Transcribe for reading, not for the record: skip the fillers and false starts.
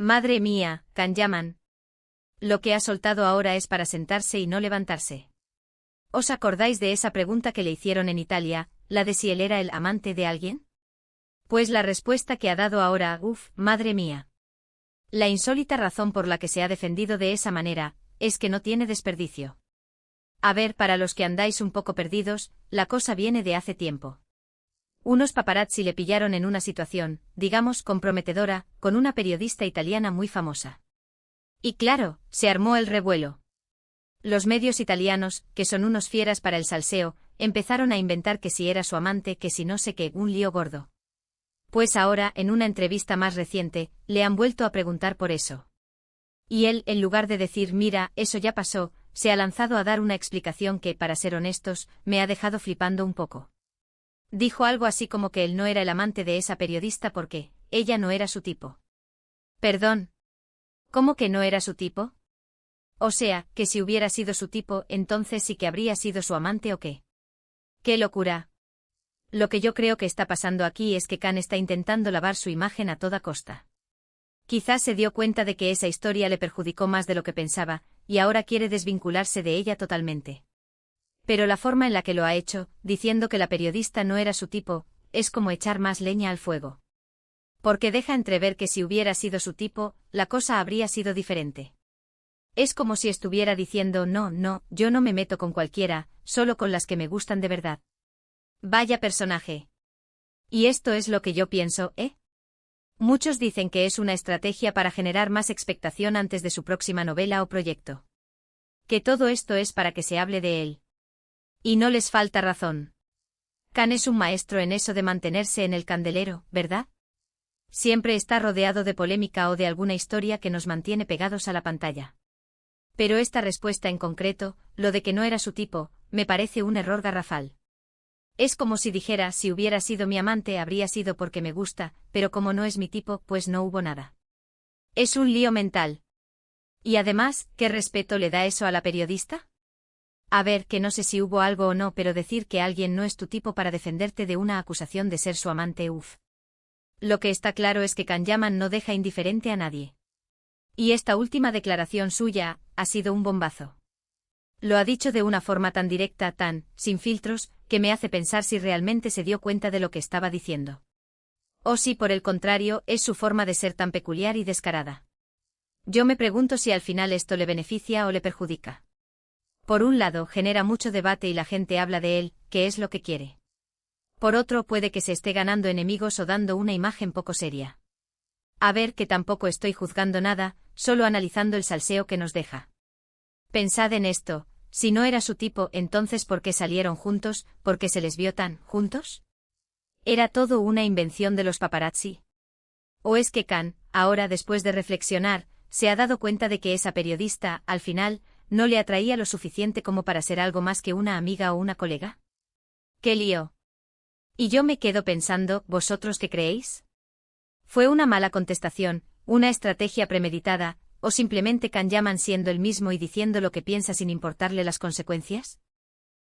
Madre mía, Can Yaman. Lo que ha soltado ahora es para sentarse y no levantarse. ¿Os acordáis de esa pregunta que le hicieron en Italia, la de si él era el amante de alguien? Pues la respuesta que ha dado ahora, madre mía. La insólita razón por la que se ha defendido de esa manera, es que no tiene desperdicio. A ver, para los que andáis un poco perdidos, la cosa viene de hace tiempo. Unos paparazzi le pillaron en una situación, digamos, comprometedora, con una periodista italiana muy famosa. Y claro, se armó el revuelo. Los medios italianos, que son unos fieras para el salseo, empezaron a inventar que si era su amante, que si no sé qué, un lío gordo. Pues ahora, en una entrevista más reciente, le han vuelto a preguntar por eso. Y él, en lugar de decir, mira, eso ya pasó, se ha lanzado a dar una explicación que, para ser honestos, me ha dejado flipando un poco. Dijo algo así como que él no era el amante de esa periodista porque ella no era su tipo. Perdón. ¿Cómo que no era su tipo? O sea, que si hubiera sido su tipo, entonces sí que habría sido su amante o qué. ¡Qué locura! Lo que yo creo que está pasando aquí es que Can está intentando lavar su imagen a toda costa. Quizás se dio cuenta de que esa historia le perjudicó más de lo que pensaba, y ahora quiere desvincularse de ella totalmente. Pero la forma en la que lo ha hecho, diciendo que la periodista no era su tipo, es como echar más leña al fuego. Porque deja entrever que si hubiera sido su tipo, la cosa habría sido diferente. Es como si estuviera diciendo no, yo no me meto con cualquiera, solo con las que me gustan de verdad. Vaya personaje. Y esto es lo que yo pienso, ¿eh? Muchos dicen que es una estrategia para generar más expectación antes de su próxima novela o proyecto. Que todo esto es para que se hable de él. Y no les falta razón. Can es un maestro en eso de mantenerse en el candelero, ¿verdad? Siempre está rodeado de polémica o de alguna historia que nos mantiene pegados a la pantalla. Pero esta respuesta en concreto, lo de que no era su tipo, me parece un error garrafal. Es como si dijera, si hubiera sido mi amante habría sido porque me gusta, pero como no es mi tipo, pues no hubo nada. Es un lío mental. Y además, ¿qué respeto le da eso a la periodista? A ver, que no sé si hubo algo o no, pero decir que alguien no es tu tipo para defenderte de una acusación de ser su amante, Lo que está claro es que Can Yaman no deja indiferente a nadie. Y esta última declaración suya, ha sido un bombazo. Lo ha dicho de una forma tan directa, tan, sin filtros, que me hace pensar si realmente se dio cuenta de lo que estaba diciendo. O si por el contrario, es su forma de ser tan peculiar y descarada. Yo me pregunto si al final esto le beneficia o le perjudica. Por un lado, genera mucho debate y la gente habla de él, que es lo que quiere. Por otro, puede que se esté ganando enemigos o dando una imagen poco seria. A ver, que tampoco estoy juzgando nada, solo analizando el salseo que nos deja. Pensad en esto. Si no era su tipo, entonces ¿por qué salieron juntos? ¿Por qué se les vio tan juntos? ¿Era todo una invención de los paparazzi? ¿O es que Can, ahora después de reflexionar, se ha dado cuenta de que esa periodista, al final, no le atraía lo suficiente como para ser algo más que una amiga o una colega? ¡Qué lío! Y yo me quedo pensando, ¿vosotros qué creéis? ¿Fue una mala contestación, una estrategia premeditada, o simplemente Can Yaman siendo el mismo y diciendo lo que piensa sin importarle las consecuencias?